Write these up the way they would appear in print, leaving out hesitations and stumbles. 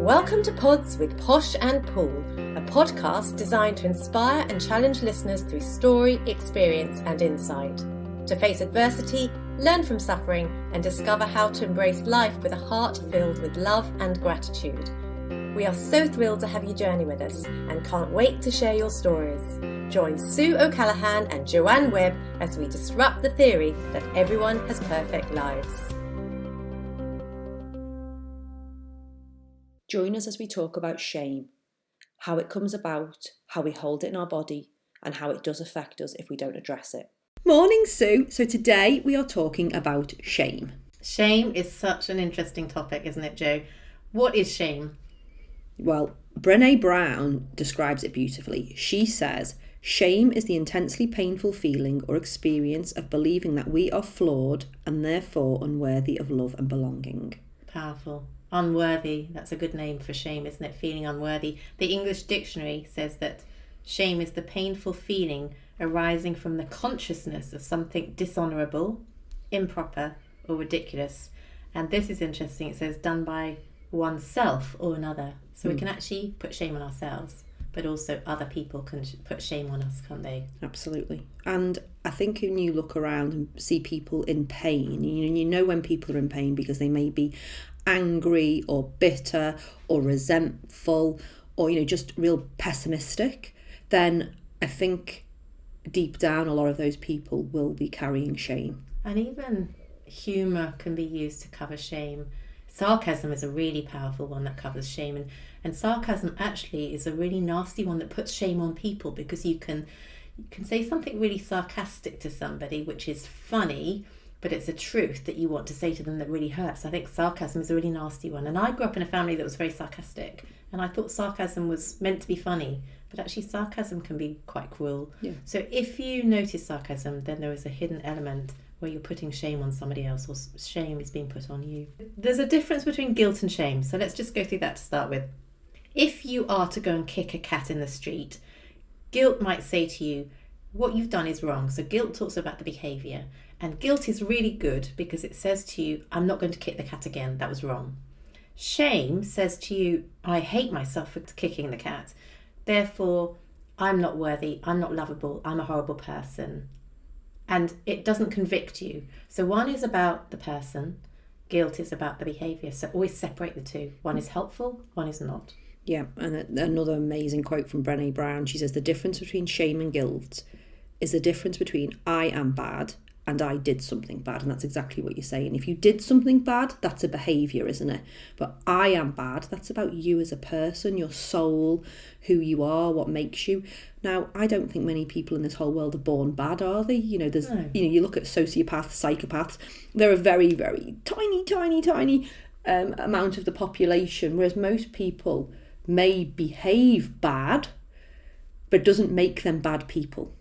Welcome to Pods with Posh and Pool, a podcast designed to inspire and challenge listeners through story, experience and insight. To face adversity, learn from suffering and discover how to embrace life with a heart filled with love and gratitude. We are so thrilled to have you journey with us and can't wait to share your stories. Join Sue O'Callaghan and Joanne Webb as we disrupt the theory that everyone has perfect lives. Join us as we talk about shame, how it comes about, how we hold it in our body, and how it does affect us if we don't address it. Morning, Sue. So today we are talking about shame. Shame is such an interesting topic, isn't it, Jo? What is shame? Well, Brené Brown describes it beautifully. She says, shame is the intensely painful feeling or experience of believing that we are flawed and therefore unworthy of love and belonging. Powerful. Unworthy, that's a good name for shame, isn't it? Feeling unworthy. The English dictionary says that shame is the painful feeling arising from the consciousness of something dishonourable, improper or ridiculous. And this is interesting. It says done by oneself or another. So we can actually put shame on ourselves, but also other people can put shame on us, can't they? Absolutely. And I think when you look around and see people in pain, you know when people are in pain because they may be angry or bitter or resentful or just real pessimistic, then I think deep down a lot of those people will be carrying shame. And even humour can be used to cover shame. Sarcasm is a really powerful one that covers shame, and sarcasm actually is a really nasty one that puts shame on people, because you can say something really sarcastic to somebody which is funny, but it's a truth that you want to say to them that really hurts. I think sarcasm is a really nasty one. And I grew up in a family that was very sarcastic, and I thought sarcasm was meant to be funny, but actually sarcasm can be quite cruel. Yeah. So if you notice sarcasm, then there is a hidden element where you're putting shame on somebody else, or shame is being put on you. There's a difference between guilt and shame. So let's just go through that to start with. If you are to go and kick a cat in the street, guilt might say to you, what you've done is wrong. So guilt talks about the behaviour. And guilt is really good because it says to you, I'm not going to kick the cat again. That was wrong. Shame says to you, I hate myself for kicking the cat. Therefore, I'm not worthy. I'm not lovable. I'm a horrible person. And it doesn't convict you. So one is about the person. Guilt is about the behaviour. So always separate the two. One is helpful, one is not. Yeah, and another amazing quote from Brené Brown. She says, the difference between shame and guilt is the difference between I am bad and I did something bad. And that's exactly what you're saying. If you did something bad, that's a behaviour, isn't it? But I am bad, that's about you as a person, your soul, who you are, what makes you. Now, I don't think many people in this whole world are born bad, are they? There's, no. You look at sociopaths, psychopaths, they're a very, very tiny amount of the population, whereas most people may behave bad, but doesn't make them bad people.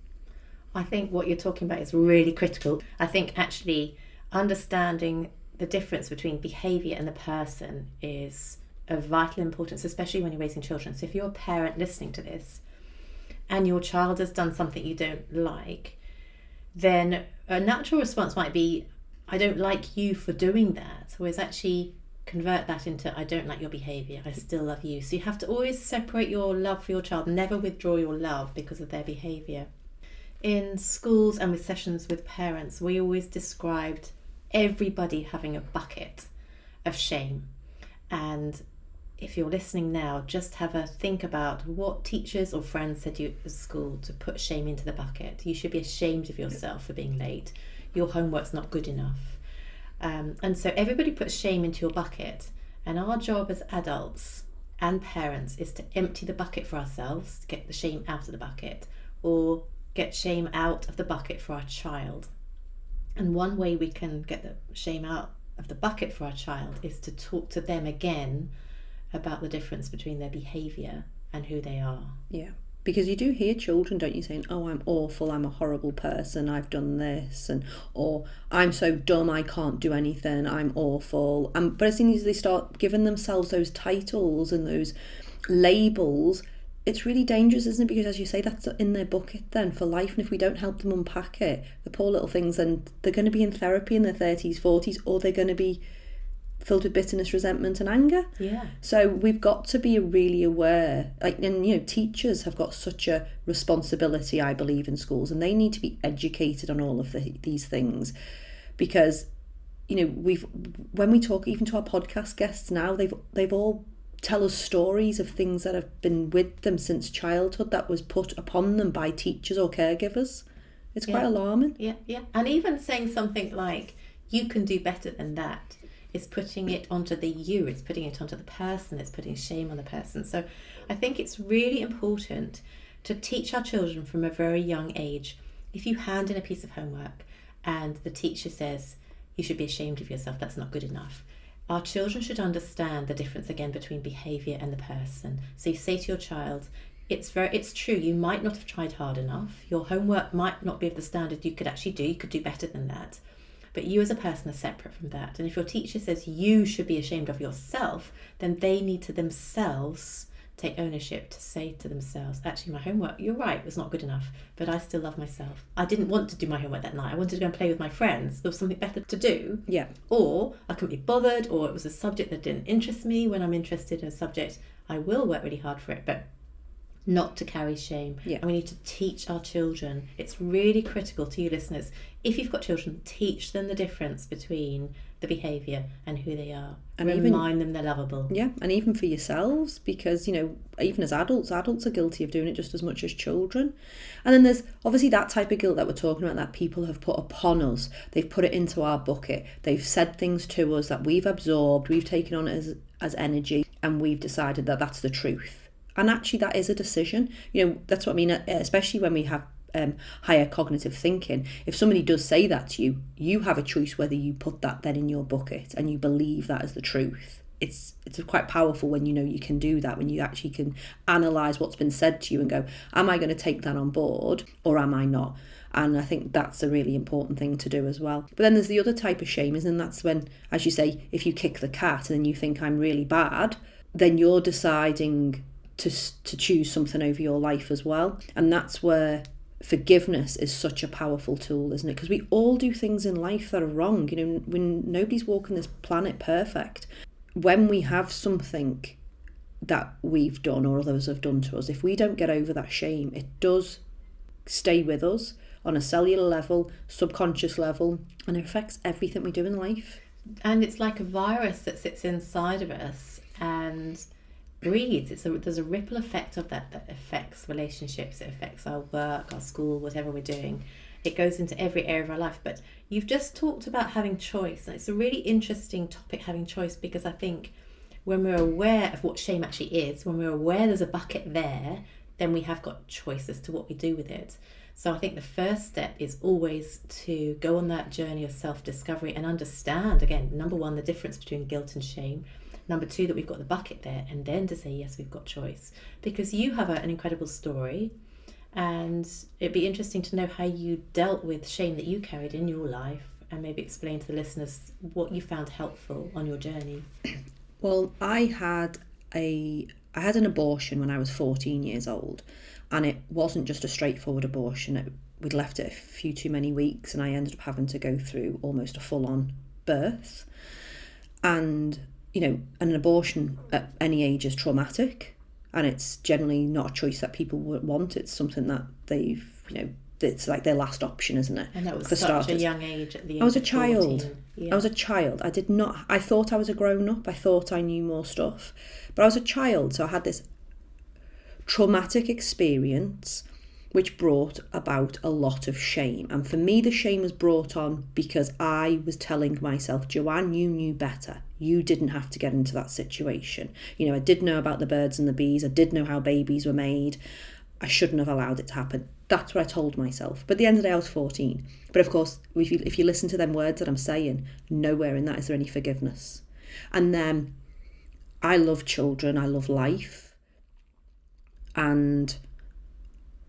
I think what you're talking about is really critical. I think actually understanding the difference between behaviour and the person is of vital importance, especially when you're raising children. So if you're a parent listening to this and your child has done something you don't like, then a natural response might be, I don't like you for doing that. Whereas actually convert that into, I don't like your behaviour, I still love you. So you have to always separate your love for your child, never withdraw your love because of their behaviour. In schools and with sessions with parents, we always described everybody having a bucket of shame. And if you're listening now, just have a think about what teachers or friends said to you at school to put shame into the bucket. You should be ashamed of yourself for being late. Your homework's not good enough. And so everybody puts shame into your bucket. And our job as adults and parents is to empty the bucket for ourselves, to get the shame out of the bucket, or get shame out of the bucket for our child. And one way we can get the shame out of the bucket for our child is to talk to them again about the difference between their behaviour and who they are. Yeah, because you do hear children, don't you, saying, oh, I'm awful, I'm a horrible person, I've done this, or I'm so dumb, I can't do anything, I'm awful. But as soon as they start giving themselves those titles and those labels, it's really dangerous, isn't it? Because as you say, that's in their bucket then for life. And if we don't help them unpack it, the poor little things, then they're going to be in therapy in their 30s, 40s, or they're going to be filled with bitterness, resentment and anger. Yeah. So we've got to be really aware, and teachers have got such a responsibility, I believe, in schools, and they need to be educated on all of these things, because when we talk even to our podcast guests now, they've all tell us stories of things that have been with them since childhood that was put upon them by teachers or caregivers. It's quite alarming. Yeah. And even saying something like, you can do better than that, it's putting it onto it's putting it onto the person, it's putting shame on the person. So I think it's really important to teach our children from a very young age. If you hand in a piece of homework and the teacher says, you should be ashamed of yourself, that's not good enough. Our children should understand the difference again between behaviour and the person. So you say to your child, it's true, you might not have tried hard enough. Your homework might not be of the standard you could actually do. You could do better than that. But you as a person are separate from that. And if your teacher says you should be ashamed of yourself, then they need to themselves take ownership to say to themselves, actually, my homework, you're right, was not good enough, but I still love myself. I didn't want to do my homework that night. I wanted to go and play with my friends. There was something better to do. Yeah. Or I couldn't be bothered, or it was a subject that didn't interest me. When I'm interested in a subject, I will work really hard for it, but not to carry shame. Yeah. And we need to teach our children. It's really critical to you listeners. If you've got children, teach them the difference between the behaviour and who they are. And remind them they're lovable. Yeah, and even for yourselves, because, even as adults are guilty of doing it just as much as children. And then there's obviously that type of guilt that we're talking about that people have put upon us. They've put it into our bucket. They've said things to us that we've absorbed, we've taken on as energy, and we've decided that that's the truth. And actually that is a decision. That's what I mean, especially when we have higher cognitive thinking. If somebody does say that to you, you have a choice whether you put that then in your bucket and you believe that as the truth. It's quite powerful when you can do that, when you actually can analyse what's been said to you and go, am I going to take that on board or am I not? And I think that's a really important thing to do as well. But then there's the other type of shame, and that's when, as you say, if you kick the cat and then you think I'm really bad, then you're deciding to choose something over your life as well. And that's where forgiveness is such a powerful tool, isn't it? Because we all do things in life that are wrong. When nobody's walking this planet perfect. When we have something that we've done or others have done to us, if we don't get over that shame, it does stay with us on a cellular level, subconscious level, and it affects everything we do in life. And it's like a virus that sits inside of us and breeds. There's a ripple effect of that affects relationships, it affects our work, our school, whatever we're doing. It goes into every area of our life. But you've just talked about having choice, and it's a really interesting topic, having choice, because I think when we're aware of what shame actually is, when we're aware there's a bucket there, then we have got choice as to what we do with it. So I think the first step is always to go on that journey of self-discovery and understand, again, number one, the difference between guilt and shame. Number two, that we've got the bucket there, and then to say, yes, we've got choice. Because you have an incredible story, and it'd be interesting to know how you dealt with shame that you carried in your life, and maybe explain to the listeners what you found helpful on your journey. Well, I had an abortion when I was 14 years old, and it wasn't just a straightforward abortion. We'd left it a few too many weeks, and I ended up having to go through almost a full-on birth. And an abortion at any age is traumatic, and it's generally not a choice that people would want. It's something that they've, it's like their last option, isn't it? And that was for such starters. A young age at the age I was a of child. 14. Yeah. I was a child. I thought I was a grown-up. I thought I knew more stuff. But I was a child, so I had this traumatic experience which brought about a lot of shame. And for me, the shame was brought on because I was telling myself, Joanne, you knew better. You didn't have to get into that situation. I did know about the birds and the bees. I did know how babies were made. I shouldn't have allowed it to happen. That's what I told myself. But at the end of the day, I was 14. But of course, if you listen to them words that I'm saying, nowhere in that is there any forgiveness. And then I love children. I love life. And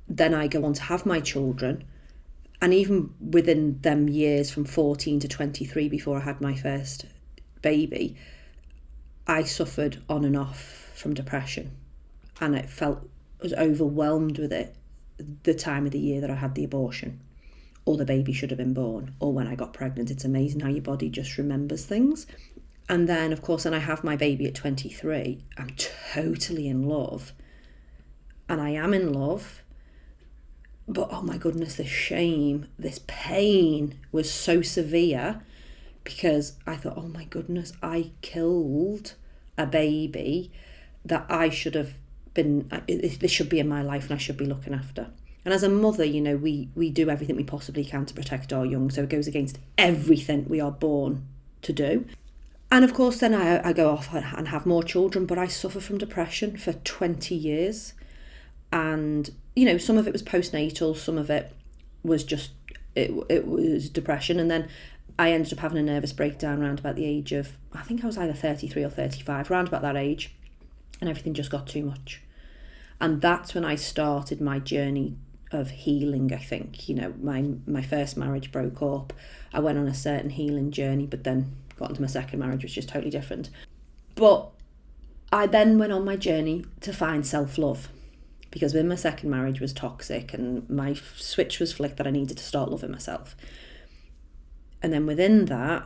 then I go on to have my children, and even within them years from 14 to 23 before I had my first baby, I suffered on and off from depression, and I was overwhelmed with it the time of the year that I had the abortion, or the baby should have been born, or when I got pregnant. It's amazing how your body just remembers things. And then, of course, when I have my baby at 23, I'm totally in love. And I am in love. But, oh my goodness, this shame, this pain was so severe because I thought, oh my goodness, I killed a baby that I should have been, this should be in my life and I should be looking after. And as a mother, you know, we do everything we possibly can to protect our young. So it goes against everything we are born to do. And of course, then I go off and have more children, but I suffer from depression for 20 years. And, you know, some of it was postnatal, some of it was just, it was depression. And then I ended up having a nervous breakdown around about the age of, I think I was either 33 or 35, around about that age. And everything just got too much. And that's when I started my journey of healing, I think. You know, my first marriage broke up. I went on a certain healing journey, but then got into my second marriage, which is totally different. But I then went on my journey to find self-love, because when my second marriage was toxic and my switch was flicked that I needed to start loving myself. And then within that,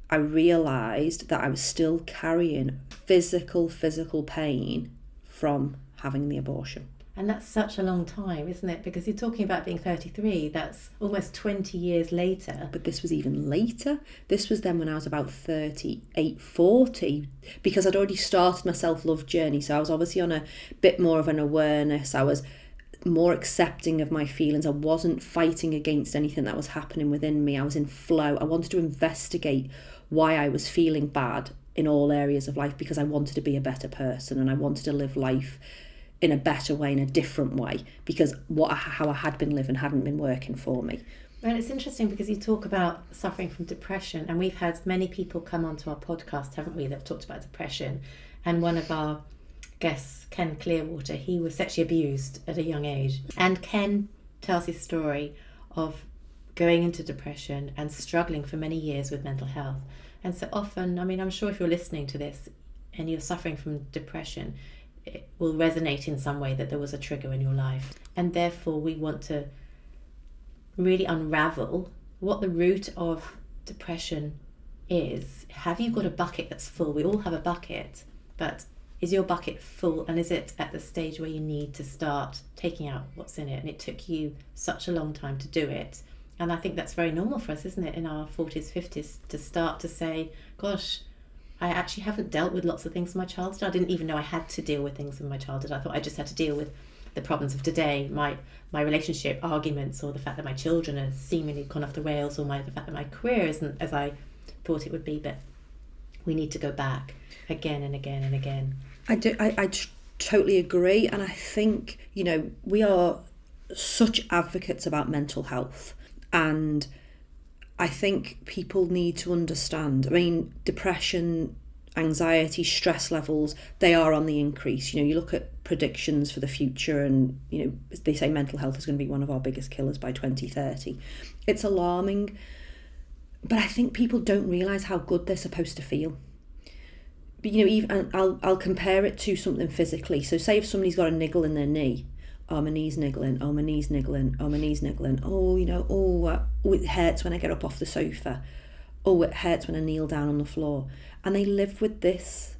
I realised that I was still carrying physical pain from having the abortion. And that's such a long time, isn't it? Because you're talking about being 33, that's almost 20 years later. But this was even later. This was then when I was about 38, 40, because I'd already started my self-love journey. So I was obviously on a bit more of an awareness. I was more accepting of my feelings. I wasn't fighting against anything that was happening within me. I was in flow. I wanted to investigate why I was feeling bad in all areas of life, because I wanted to be a better person and I wanted to live life in a better way, in a different way, because how I had been living hadn't been working for me. Well, it's interesting because you talk about suffering from depression, and we've had many people come onto our podcast, haven't we, that have talked about depression. And one of our guests, Ken Clearwater, he was sexually abused at a young age. And Ken tells his story of going into depression and struggling for many years with mental health. And so often, I mean, I'm sure if you're listening to this and you're suffering from depression, it will resonate in some way that there was a trigger in your life. And therefore we want to really unravel what the root of depression is. Have you got a bucket that's full? We all have a bucket, but is your bucket full, and is it at the stage where you need to start taking out what's in it? And it took you such a long time to do it. And I think that's very normal for us, isn't it, in our 40s, 50s, to start to say, gosh, I actually haven't dealt with lots of things in my childhood. I didn't even know I had to deal with things in my childhood. I thought I just had to deal with the problems of today, my relationship arguments, or the fact that my children are seemingly gone off the rails, or the fact that my career isn't as I thought it would be. But we need to go back again and again and again. I totally agree. And I think, you know, we are such advocates about mental health. And I think people need to understand, I mean, depression, anxiety, stress levels, they are on the increase. You know, you look at predictions for the future and, you know, they say mental health is going to be one of our biggest killers by 2030. It's alarming. But I think people don't realise how good they're supposed to feel. But, you know, even I'll compare it to something physically. So say if somebody's got a niggle in their knee, oh, my knee's niggling, oh, my knee's niggling, oh, my knee's niggling, oh, you know, oh, it hurts when I get up off the sofa, oh, it hurts when I kneel down on the floor. And they live with this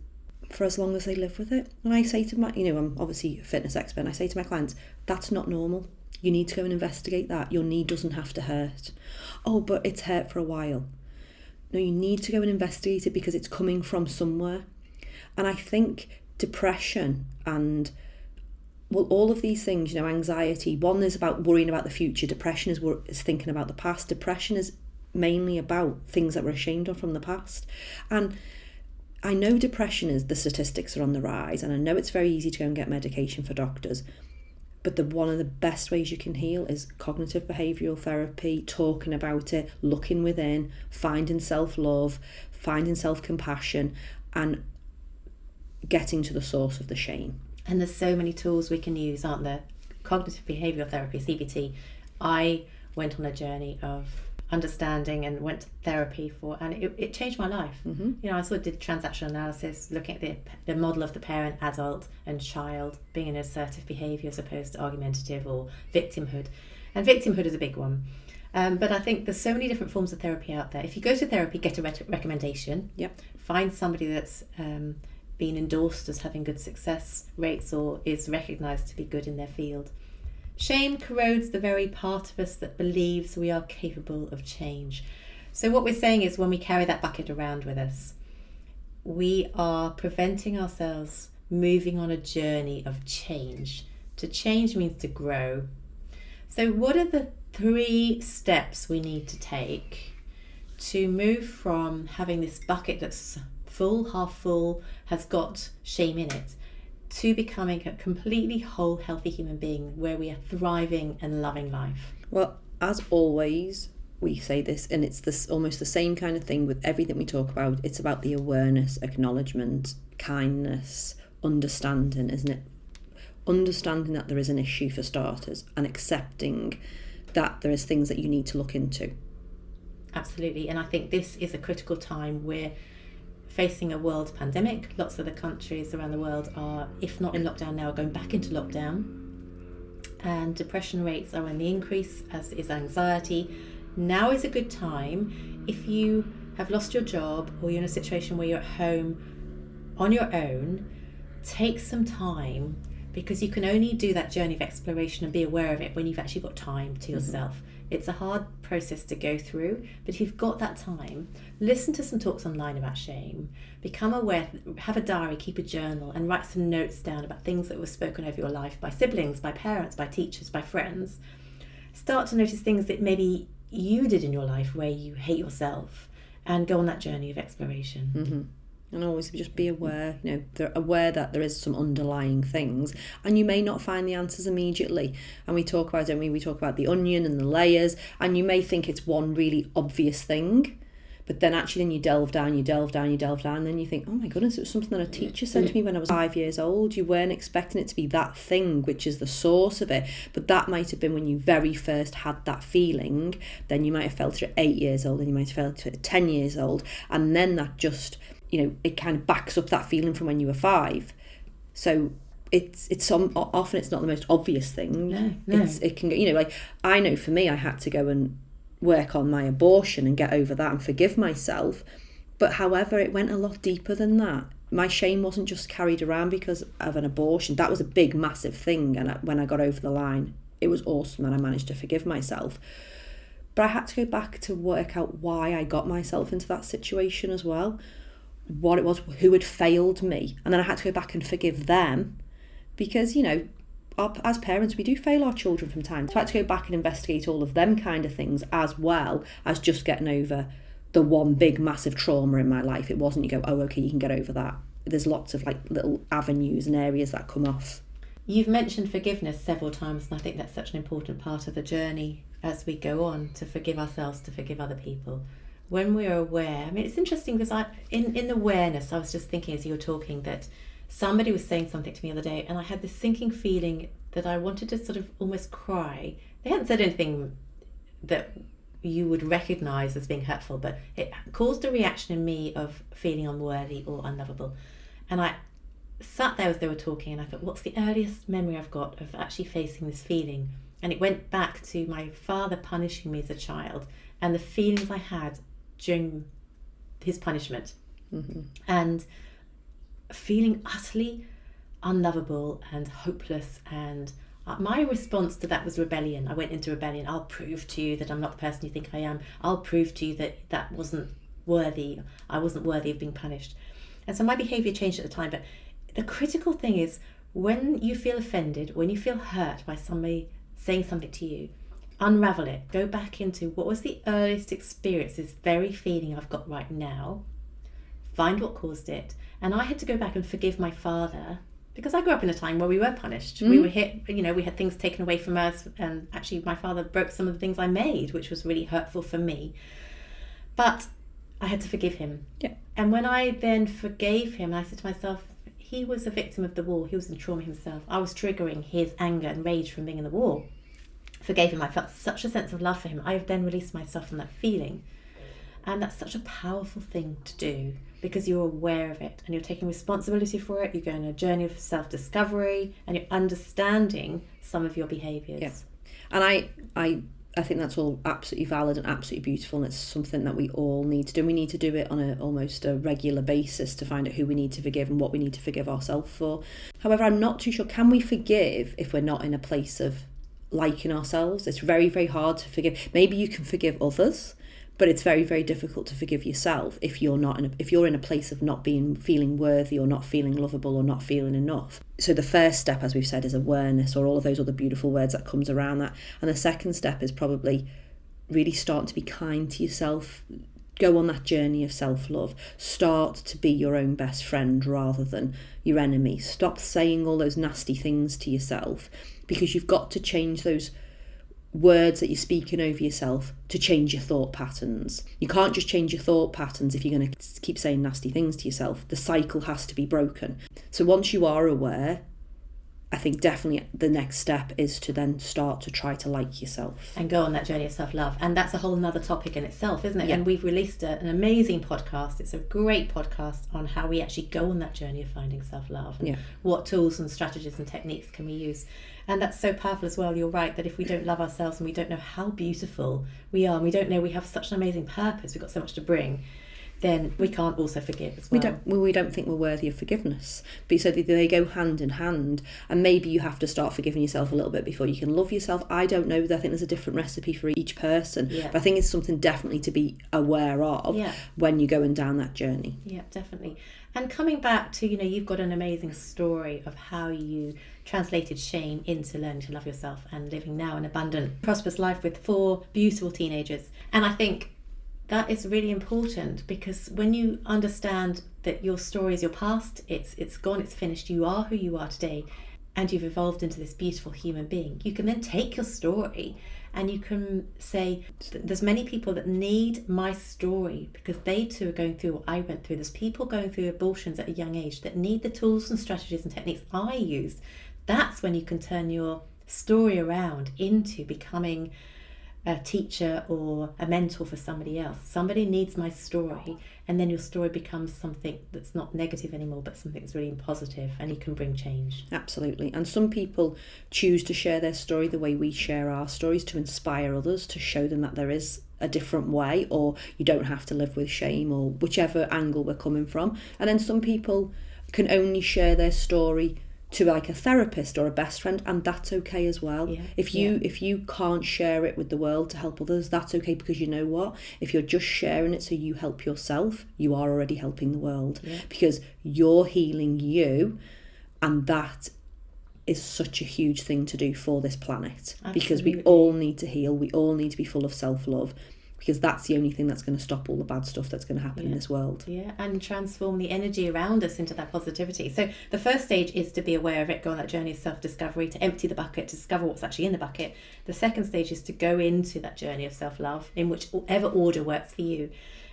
for as long as they live with it. And I say to my, you know, I'm obviously a fitness expert, and I say to my clients, that's not normal. You need to go and investigate that. Your knee doesn't have to hurt. Oh, but it's hurt for a while. No, you need to go and investigate it because it's coming from somewhere. And I think depression and, well, all of these things, you know, anxiety, one is about worrying about the future. Depression is thinking about the past. Depression is mainly about things that we're ashamed of from the past. And I know depression is, the statistics are on the rise, and I know it's very easy to go and get medication for doctors, but one of the best ways you can heal is cognitive behavioural therapy, talking about it, looking within, finding self-love, finding self-compassion, and getting to the source of the shame. And there's so many tools we can use, aren't there? Cognitive behavioural therapy, CBT. I went on a journey of understanding and went to therapy and it changed my life. Mm-hmm. You know, I sort of did transactional analysis, looking at the model of the parent, adult and child, being an assertive behaviour as opposed to argumentative or victimhood. And victimhood is a big one. But I think there's so many different forms of therapy out there. If you go to therapy, get a recommendation. Yep. Find somebody that's been endorsed as having good success rates or is recognised to be good in their field. Shame corrodes the very part of us that believes we are capable of change. So what we're saying is when we carry that bucket around with us, we are preventing ourselves moving on a journey of change. To change means to grow. So what are the 3 steps we need to take to move from having this bucket that's full, half full, has got shame in it, to becoming a completely whole, healthy human being where we are thriving and loving life? Well, as always, we say this, and it's this almost the same kind of thing with everything we talk about. It's about the awareness, acknowledgement, kindness, understanding, isn't it? Understanding that there is an issue for starters, and accepting that there is things that you need to look into. Absolutely. And I think this is a critical time. We're facing a world pandemic. Lots of the countries around the world are, if not in lockdown now, are going back into lockdown. And depression rates are on the increase, as is anxiety. Now is a good time. If you have lost your job or you're in a situation where you're at home on your own, take some time, because you can only do that journey of exploration and be aware of it when you've actually got time to yourself. It's a hard process to go through, but if you've got that time, listen to some talks online about shame, become aware, have a diary, keep a journal, and write some notes down about things that were spoken over your life by siblings, by parents, by teachers, by friends. Start to notice things that maybe you did in your life where you hate yourself, and go on that journey of exploration. Mm-hmm. And always just be aware, they're aware that there is some underlying things, and you may not find the answers immediately. And we talk about, don't we? We talk about the onion and the layers, and you may think it's one really obvious thing, but then actually then you delve down, and then you think, oh my goodness, it was something that a teacher said to me when I was 5 years old. You weren't expecting it to be that thing, which is the source of it, but that might have been when you very first had that feeling. Then you might have felt it at 8 years old, and you might have felt it at 10 years old, and then that just, it kind of backs up that feeling from when you were 5. So often it's not the most obvious thing. No. It can go, like I know for me, I had to go and work on my abortion and get over that and forgive myself. But however, it went a lot deeper than that. My shame wasn't just carried around because of an abortion. That was a big, massive thing. And when I got over the line, it was awesome, and I managed to forgive myself. But I had to go back to work out why I got myself into that situation as well. What it was, who had failed me. And then I had to go back and forgive them, because, as parents, we do fail our children from time. So I had to go back and investigate all of them kind of things, as well as just getting over the one big massive trauma in my life. It wasn't you go, oh, okay, you can get over that. There's lots of little avenues and areas that come off. You've mentioned forgiveness several times, and I think that's such an important part of the journey as we go on to forgive ourselves, to forgive other people. When we're aware, it's interesting because in awareness, I was just thinking as you were talking that somebody was saying something to me the other day, and I had this sinking feeling that I wanted to sort of almost cry. They hadn't said anything that you would recognise as being hurtful, but it caused a reaction in me of feeling unworthy or unlovable. And I sat there as they were talking, and I thought, what's the earliest memory I've got of actually facing this feeling? And it went back to my father punishing me as a child and the feelings I had during his punishment. Mm-hmm. And feeling utterly unlovable and hopeless, and my response to that was rebellion. I went into rebellion. I'll prove to you that I'm not the person you think I am. I'll prove to you that wasn't worthy. I wasn't worthy of being punished. And so my behaviour changed at the time. But the critical thing is, when you feel offended, when you feel hurt by somebody saying something to you, unravel it. Go back into what was the earliest experience, this very feeling I've got right now. Find what caused it. And I had to go back and forgive my father, because I grew up in a time where we were punished. We were hit, we had things taken away from us, and actually my father broke some of the things I made, which was really hurtful for me. But I had to forgive him. Yeah. And when I then forgave him, I said to myself, he was a victim of the war. He was in trauma himself. I was triggering his anger and rage from being in the war. Forgave him. I felt such a sense of love for him. I then released myself from that feeling. And that's such a powerful thing to do, because you're aware of it and you're taking responsibility for it. You're going on a journey of self-discovery and you're understanding some of your behaviours. Yeah. And I I think that's all absolutely valid and absolutely beautiful, and it's something that we all need to do. We need to do it on almost a regular basis to find out who we need to forgive and what we need to forgive ourselves for. However, I'm not too sure, can we forgive if we're not in a place of liking ourselves? It's very, very hard to forgive. Maybe you can forgive others, but it's very, very difficult to forgive yourself if you're in a place of not feeling worthy, or not feeling lovable, or not feeling enough. So the first step, as we've said, is awareness, or all of those other beautiful words that comes around that. And the second step is probably really starting to be kind to yourself. Go on that journey of self-love. Start to be your own best friend rather than your enemy. Stop saying all those nasty things to yourself, because you've got to change those words that you're speaking over yourself to change your thought patterns. You can't just change your thought patterns if you're going to keep saying nasty things to yourself. The cycle has to be broken. So once you are aware, I think definitely the next step is to then start to try to like yourself. And go on that journey of self-love. And that's a whole nother topic in itself, isn't it? Yeah. And we've released an amazing podcast. It's a great podcast on how we actually go on that journey of finding self-love. And what tools and strategies and techniques can we use. And that's so powerful as well. You're right, that if we don't love ourselves and we don't know how beautiful we are, and we don't know we have such an amazing purpose, we've got so much to bring, then we can't also forgive as well. We don't think we're worthy of forgiveness. But so they go hand in hand, and maybe you have to start forgiving yourself a little bit before you can love yourself. I don't know. I think there's a different recipe for each person. Yeah. But I think it's something definitely to be aware of when you're going down that journey. Yeah, definitely. And coming back to, you've got an amazing story of how you translated shame into learning to love yourself and living now an abundant, prosperous life with 4 beautiful teenagers. And I think that is really important, because when you understand that your story is your past, it's gone, it's finished, you are who you are today, and you've evolved into this beautiful human being, you can then take your story and you can say, there's many people that need my story because they too are going through what I went through. There's people going through abortions at a young age that need the tools and strategies and techniques I used. That's when you can turn your story around into becoming a teacher or a mentor for somebody else. Somebody needs my story, and then your story becomes something that's not negative anymore, but something that's really positive, and you can bring change. Absolutely. And some people choose to share their story the way we share our stories, to inspire others, to show them that there is a different way, or you don't have to live with shame, or whichever angle we're coming from. And then some people can only share their story to like a therapist or a best friend, and that's okay as well. If you can't share it with the world to help others, that's okay, because you know what, if you're just sharing it so you help yourself, you are already helping the world, because you're healing you, and that is such a huge thing to do for this planet. Absolutely. Because we all need to heal, we all need to be full of self-love, because that's the only thing that's going to stop all the bad stuff that's going to happen in this world. And transform the energy around us into that positivity. So the first stage is to be aware of it, go on that journey of self-discovery, to empty the bucket, to discover what's actually in the bucket. The second stage is to go into that journey of self-love, in whichever order works for you.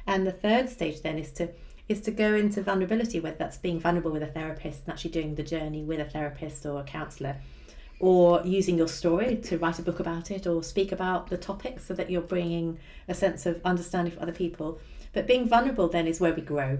And the third stage then is to go into vulnerability, whether that's being vulnerable with a therapist and actually doing the journey with a therapist or a counsellor, or using your story to write a book about it or speak about the topic, so that you're bringing a sense of understanding for other people. But being vulnerable then is where we grow.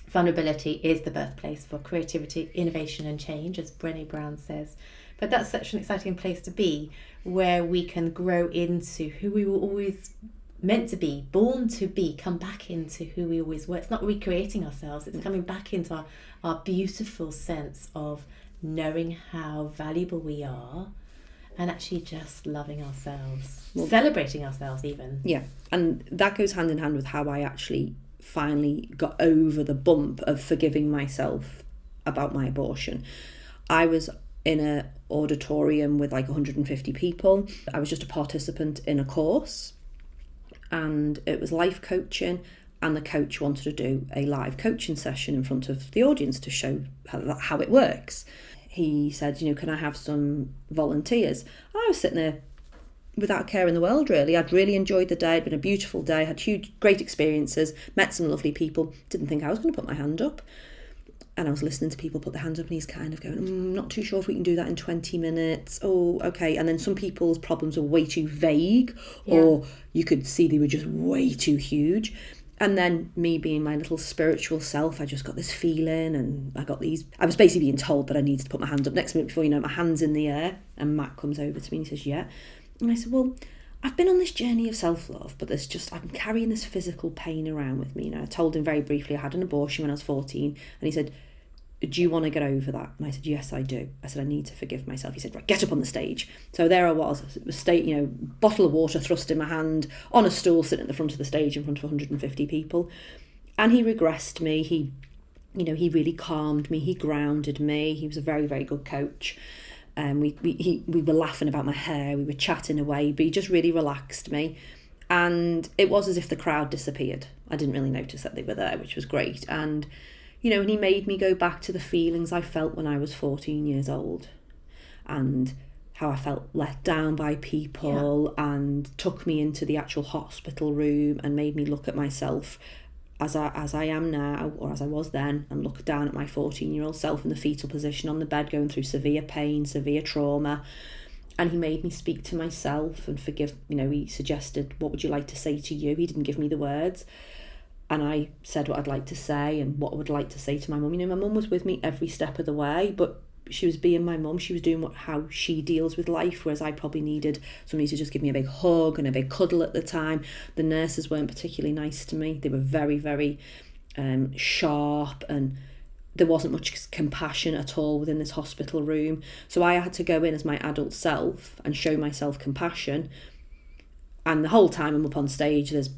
Vulnerability is the birthplace for creativity, innovation and change, as Brené Brown says. But that's such an exciting place to be, where we can grow into who we were always meant to be, born to be, come back into who we always were. It's not recreating ourselves, it's coming back into our beautiful sense of knowing how valuable we are, and actually just loving ourselves, celebrating ourselves even. And that goes hand in hand with how I actually finally got over the bump of forgiving myself about my abortion. I was in an auditorium with like 150 people. I was just a participant in a course, and it was life coaching, and the coach wanted to do a live coaching session in front of the audience to show how it works. He said, can I have some volunteers? I was sitting there without a care in the world, really. I'd really enjoyed the day. It'd been a beautiful day, had great experiences, met some lovely people. Didn't think I was going to put my hand up. And I was listening to people put their hands up, and he's kind of going, I'm not too sure if we can do that in 20 minutes. Oh, okay. And then some people's problems were way too vague, or you could see they were just way too huge. And then me being my little spiritual self, I just got this feeling, and I was basically being told that I needed to put my hand up. Next minute, before you know, my hand's in the air, and Matt comes over to me and he says, yeah. And I said, well, I've been on this journey of self-love, but I'm carrying this physical pain around with me. I told him very briefly I had an abortion when I was 14, and he said, do you want to get over that? And I said, yes, I do. I said, I need to forgive myself. He said, right, get up on the stage. So there I was, bottle of water thrust in my hand, on a stool, sitting at the front of the stage in front of 150 people. And he regressed me. He really calmed me. He grounded me. He was a very, very good coach. We were laughing about my hair. We were chatting away, but he just really relaxed me. And it was as if the crowd disappeared. I didn't really notice that they were there, which was great. And and he made me go back to the feelings I felt when I was 14 years old, and how I felt let down by people, and took me into the actual hospital room and made me look at myself as I am now, or as I was then, and look down at my 14-year-old self in the fetal position on the bed, going through severe pain, severe trauma. And he made me speak to myself and forgive. He suggested, what would you like to say to you? He didn't give me the words. And I said what I'd like to say and what I would like to say to my mum. My mum was with me every step of the way, but she was being my mum. She was doing how she deals with life, whereas I probably needed somebody to just give me a big hug and a big cuddle at the time. The nurses weren't particularly nice to me. They were very, very sharp, and there wasn't much compassion at all within this hospital room. So I had to go in as my adult self and show myself compassion. And the whole time I'm up on stage, there's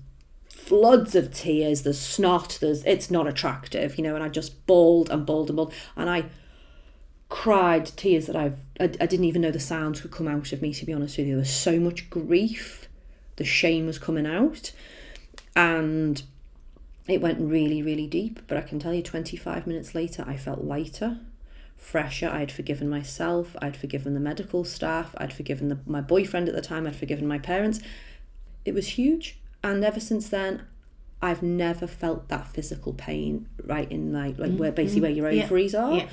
floods of tears, there's snot, it's not attractive, and I just bawled and bawled and bawled, and I cried tears that I didn't even know the sounds could come out of me, to be honest with you. There was so much grief, the shame was coming out, and it went really, really deep. But I can tell you, 25 minutes later, I felt lighter, fresher. I'd forgiven myself, I'd forgiven the medical staff, I'd forgiven my boyfriend at the time, I'd forgiven my parents. It was huge. And ever since then, I've never felt that physical pain right in where your ovaries are. Yeah.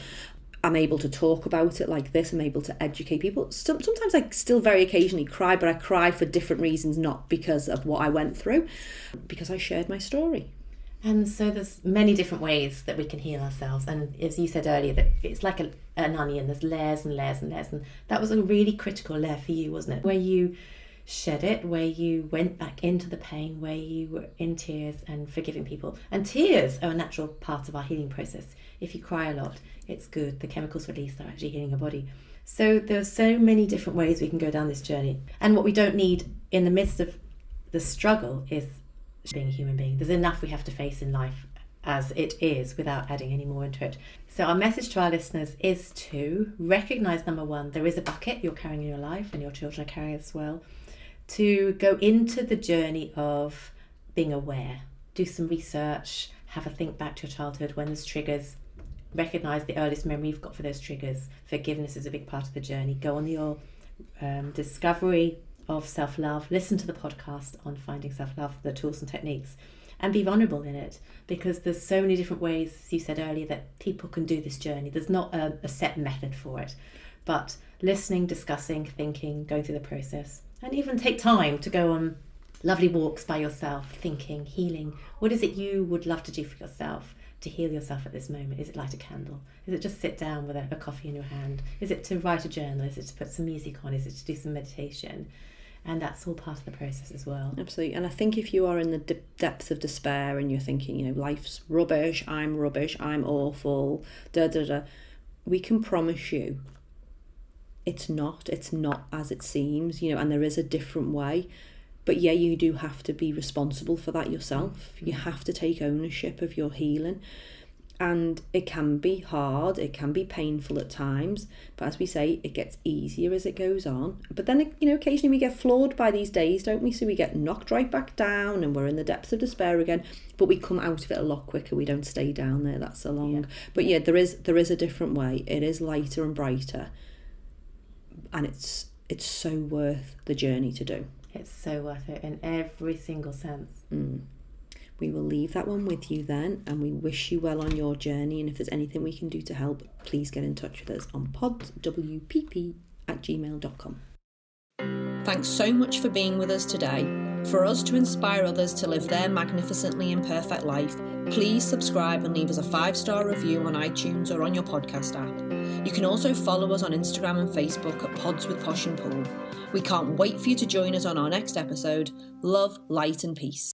I'm able to talk about it like this. I'm able to educate people. Sometimes I still very occasionally cry, but I cry for different reasons, not because of what I went through, because I shared my story. And so there's many different ways that we can heal ourselves. And as you said earlier, that it's like an onion. There's layers and layers and layers. And that was a really critical layer for you, wasn't it? Where you shed it, where you went back into the pain, where you were in tears and forgiving people. And tears are a natural part of our healing process. If you cry a lot, it's good. The chemicals released are actually healing your body. So there's so many different ways we can go down this journey. And what we don't need in the midst of the struggle is being a human being. There's enough we have to face in life as it is without adding any more into it. So our message to our listeners is to recognise, number one, there is a bucket you're carrying in your life and your children are carrying as well. To go into the journey of being aware, do some research, have a think back to your childhood when there's triggers, recognise the earliest memory you've got for those triggers. Forgiveness is a big part of the journey. Go on your discovery of self-love, listen to the podcast on finding self-love, the tools and techniques, and be vulnerable in it, because there's so many different ways, as you said earlier, that people can do this journey. There's not a set method for it, but listening, discussing, thinking, going through the process. And even take time to go on lovely walks by yourself, thinking, healing. What is it you would love to do for yourself to heal yourself at this moment? Is it light a candle? Is it just sit down with a coffee in your hand? Is it to write a journal? Is it to put some music on? Is it to do some meditation? And that's all part of the process as well. Absolutely. And I think if you are in the depths of despair and you're thinking, life's rubbish, I'm awful, we can promise you it's not as it seems, and there is a different way. But yeah, you do have to be responsible for that yourself. You have to take ownership of your healing. And it can be hard, it can be painful at times, but as we say, it gets easier as it goes on. But then, occasionally we get floored by these days, don't we? So we get knocked right back down and we're in the depths of despair again, but we come out of it a lot quicker. We don't stay down there that so long. Yeah. But yeah, there is a different way. It is lighter and brighter. And it's so worth the journey to do. It's so worth it in every single sense. We will leave that one with you then, and we wish you well on your journey. And if there's anything we can do to help, please get in touch with us on podwpp@gmail.com. Thanks so much for being with us today. For us to inspire others to live their magnificently imperfect life, please subscribe and leave us a 5-star review on iTunes or on your podcast app. You can also follow us on Instagram and Facebook at Pods with Posh and Pool. We can't wait for you to join us on our next episode. Love, light and peace.